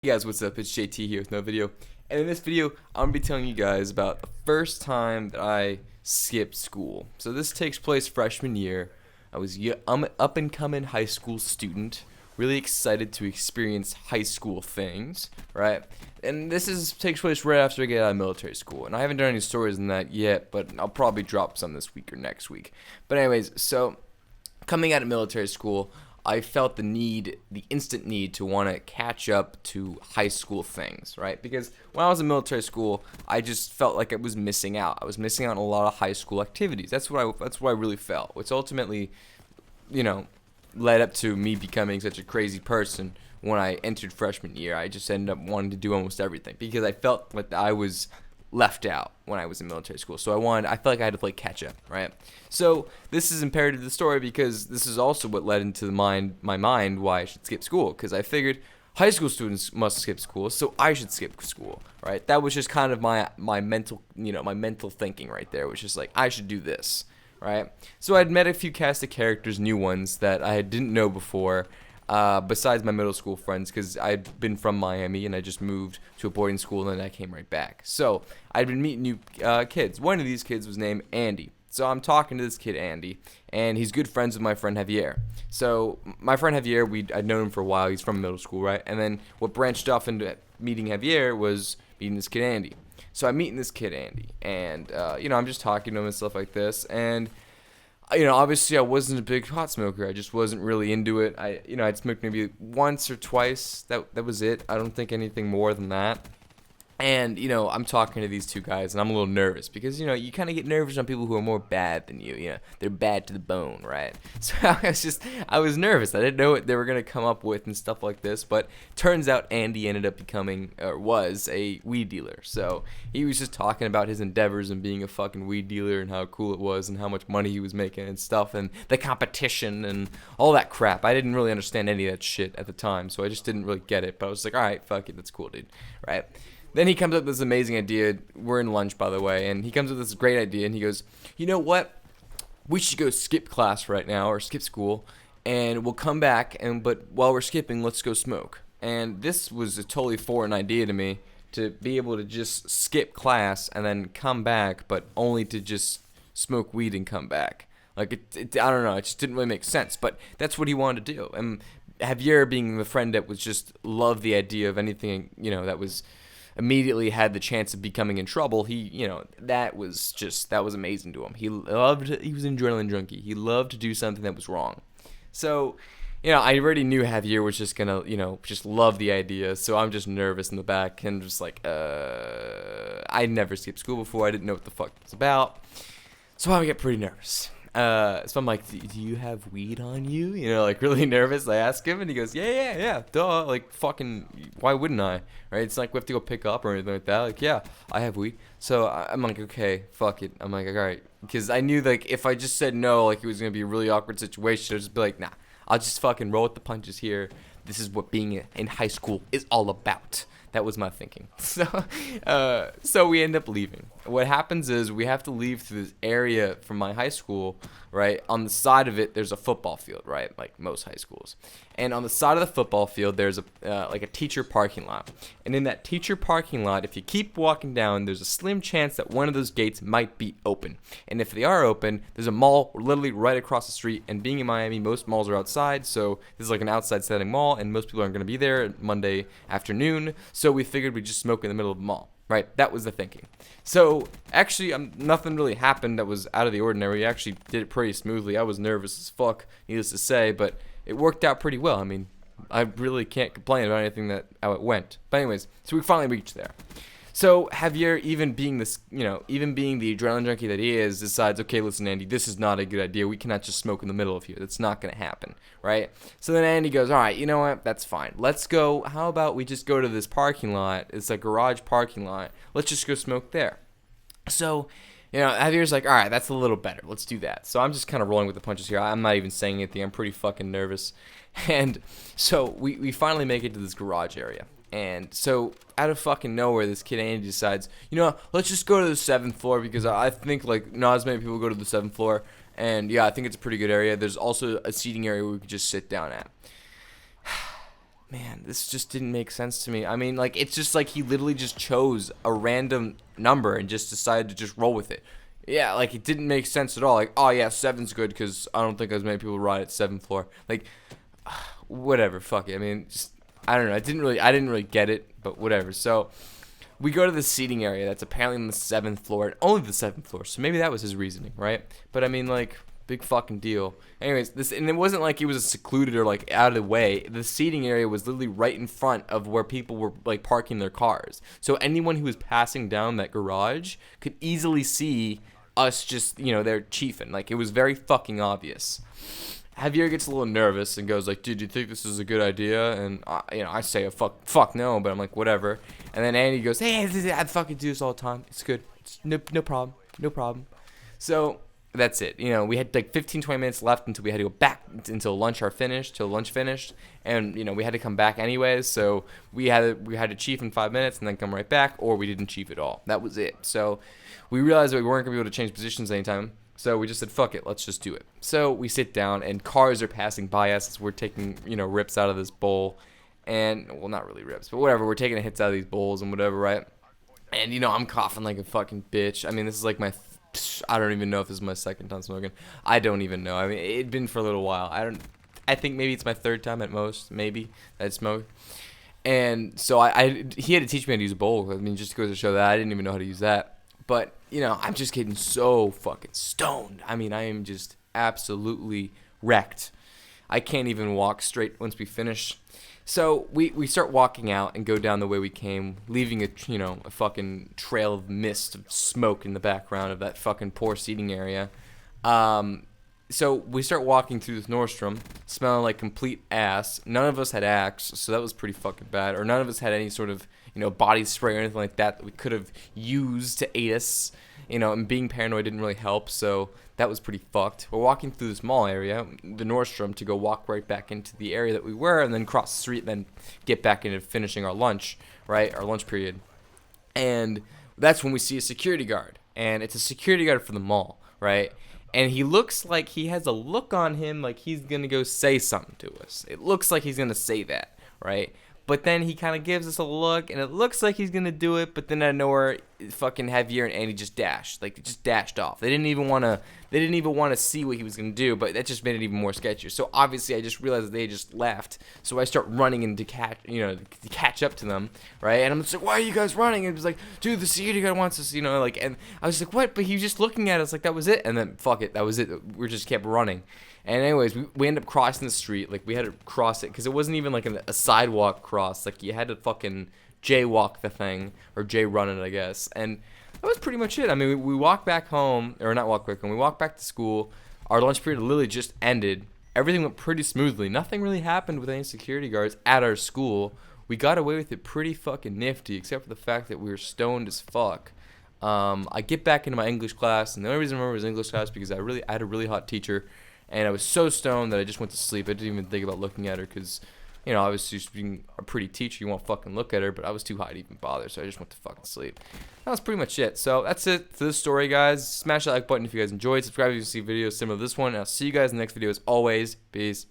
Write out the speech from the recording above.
Hey guys, what's up? It's JT here with no video. And in this video, I'm going to be telling you guys about the first time that I skipped school. So this takes place freshman year. I'm an up-and-coming high school student, really excited to experience high school things, right? And takes place right after I get out of military school. And I haven't done any stories on that yet, but I'll probably drop some this week or next week. But anyways, so coming out of military school, I felt the instant need to want to catch up to high school things, right? Because when I was in military school, I just felt like I was missing out. I was missing out on a lot of high school activities. That's what I really felt. Which ultimately, led up to me becoming such a crazy person when I entered freshman year. I just ended up wanting to do almost everything because I felt like I was left out when I was in military school. So I felt like I had to play catch up, right? So this is imperative to the story because this is also what led into my mind why I should skip school, because I figured high school students must skip school, so I should skip school, right? That was just kind of my mental, my mental thinking right there, which is like, I should do this, right? So I'd met a few cast of characters, new ones that I didn't know before, besides my middle school friends, because I'd been from Miami and I just moved to a boarding school and then I came right back. So I'd been meeting new kids. One of these kids was named Andy. So I'm talking to this kid Andy, and he's good friends with my friend Javier. So my friend Javier, I'd known him for a while. He's from middle school, right? And then what branched off into meeting Javier was meeting this kid Andy. So I'm meeting this kid Andy, and I'm just talking to him and stuff like this, and obviously I wasn't a big pot smoker. I just wasn't really into it. I'd smoked maybe once or twice. That was it. I don't think anything more than that. And, I'm talking to these two guys, and I'm a little nervous because, you kind of get nervous on people who are more bad than you. They're bad to the bone, right? So I was nervous. I didn't know what they were going to come up with and stuff like this. But turns out Andy ended up was a weed dealer. So he was just talking about his endeavors and being a fucking weed dealer and how cool it was and how much money he was making and stuff and the competition and all that crap. I didn't really understand any of that shit at the time, so I just didn't really get it. But I was like, all right, fuck it, that's cool, dude, right? Then he comes up with this amazing idea. We're in lunch, by the way, and he comes up with this great idea, and he goes, you know what? We should go skip class right now, or skip school, and we'll come back, but while we're skipping, let's go smoke. And this was a totally foreign idea to me, to be able to just skip class and then come back, but only to just smoke weed and come back. Like, I don't know, it just didn't really make sense, but that's what he wanted to do. And Javier, being the friend that was just loved the idea of anything, that was immediately had the chance of becoming in trouble, that was amazing to him. He was an adrenaline junkie. He loved to do something that was wrong. So, I already knew Javier was just gonna, just love the idea. So I'm just nervous in the back and just like, I never skipped school before. I didn't know what the fuck it was about. So I get pretty nervous. So I'm like, do you have weed on you? Like really nervous. I ask him, and he goes, yeah, duh. Like, fucking, why wouldn't I? Right? It's like we have to go pick up or anything like that. Like, yeah, I have weed. So I'm like, okay, fuck it. I'm like, all right, because I knew like if I just said no, like it was gonna be a really awkward situation. I'd just be like, nah, I'll just fucking roll with the punches here. This is what being in high school is all about. That was my thinking. So we end up leaving. What happens is we have to leave through this area from my high school, right? On the side of it, there's a football field, right? Like most high schools. And on the side of the football field, there's a teacher parking lot. And in that teacher parking lot, if you keep walking down, there's a slim chance that one of those gates might be open. And if they are open, there's a mall literally right across the street. And being in Miami, most malls are outside. So this is like an outside setting mall, and most people aren't going to be there Monday afternoon. So we figured we'd just smoke in the middle of the mall. Right, that was the thinking. So actually, nothing really happened that was out of the ordinary. We actually did it pretty smoothly. I was nervous as fuck, needless to say, but it worked out pretty well. I mean, I really can't complain about anything how it went. But anyways, so we finally reached there. So Javier, even being the adrenaline junkie that he is, decides, okay, listen, Andy, this is not a good idea. We cannot just smoke in the middle of here. That's not going to happen, right? So then Andy goes, all right, you know what? That's fine. Let's go. How about we just go to this parking lot? It's a garage parking lot. Let's just go smoke there. So, Javier's like, all right, that's a little better. Let's do that. So I'm just kind of rolling with the punches here. I'm not even saying anything. I'm pretty fucking nervous. And so we finally make it to this garage area. And so, out of fucking nowhere, this kid Andy decides, let's just go to the 7th floor because I think, like, not as many people go to the 7th floor. And, yeah, I think it's a pretty good area. There's also a seating area where we could just sit down at. man, this just didn't make sense to me. I mean, like, it's just like he literally just chose a random number and just decided to just roll with it. Yeah, like, it didn't make sense at all. Like, oh yeah, seven's good because I don't think as many people ride at seventh floor. Like, whatever, fuck it. I mean, just, I don't know. I didn't really get it, but whatever. So we go to the seating area that's apparently on the seventh floor, and only the seventh floor. So maybe that was his reasoning, right? But I mean, like, big fucking deal. Anyways, and it wasn't like it was secluded or like out of the way. The seating area was literally right in front of where people were like parking their cars. So anyone who was passing down that garage could easily see us just, they're chiefing. Like, it was very fucking obvious. Javier gets a little nervous and goes like, dude, do you think this is a good idea? And I say a fuck no, but I'm like, whatever. And then Andy goes, hey, I fucking do this all the time. It's good. It's no problem. So that's it. We had like 15, 20 minutes left until we had to go back until lunch finished. And, we had to come back anyways. So we had to chief in 5 minutes and then come right back, or we didn't chief at all. That was it. So we realized that we weren't going to be able to change positions anytime. So we just said, fuck it, let's just do it. So we sit down, and cars are passing by us as we're taking, rips out of this bowl. And, well, not really rips, but whatever. We're taking hits out of these bowls and whatever, right? And, I'm coughing like a fucking bitch. I mean, this is like I don't even know if this is my second time smoking. I don't even know. I mean, it'd been for a little while. I think maybe it's my third time at most, maybe, that I smoked. And so he had to teach me how to use a bowl. I mean, just goes to show that I didn't even know how to use that. But, I'm just getting so fucking stoned. I mean, I am just absolutely wrecked. I can't even walk straight once we finish. So we start walking out and go down the way we came, leaving a fucking trail of mist of smoke in the background of that fucking poor seating area. So we start walking through this Nordstrom, smelling like complete ass. None of us had Axe, so that was pretty fucking bad. Or none of us had any sort of body spray or anything like that we could have used to aid us. And being paranoid didn't really help, so that was pretty fucked. We're walking through this mall area, the Nordstrom, to go walk right back into the area that we were, and then cross the street, and then get back into finishing our lunch, right? Our lunch period. And that's when we see a security guard, and it's a security guard for the mall, right? And he looks like he has a look on him like he's going to go say something to us. It looks like he's going to say that, right? But then he kind of gives us a look, and it looks like he's going to do it, but then out of nowhere, fucking Javier and Andy just dashed. Like, they just dashed off. They didn't even want to see what he was going to do, but that just made it even more sketchier. So obviously, I just realized that they just left. So I start running in to catch up to them, right? And I'm just like, why are you guys running? And it was like, dude, the security guard wants us, and I was like, what? But he was just looking at us like that was it. And then, fuck it, that was it. We just kept running. And anyways, we ended up crossing the street. Like, we had to cross it because it wasn't even like a sidewalk cross. Like, you had to fucking jaywalk the thing, or jay-run it, I guess. And that was pretty much it. I mean, we walked back home, or not walk back home, we walked back to school. Our lunch period literally just ended. Everything went pretty smoothly. Nothing really happened with any security guards at our school. We got away with it pretty fucking nifty, except for the fact that we were stoned as fuck. I get back into my English class, and the only reason I remember was English class because I had a really hot teacher. And I was so stoned that I just went to sleep. I didn't even think about looking at her because, I was just being a pretty teacher. You won't fucking look at her, but I was too high to even bother, so I just went to fucking sleep. That was pretty much it. So that's it for this story, guys. Smash that like button if you guys enjoyed. Subscribe if you see videos similar to this one. And I'll see you guys in the next video. As always, peace.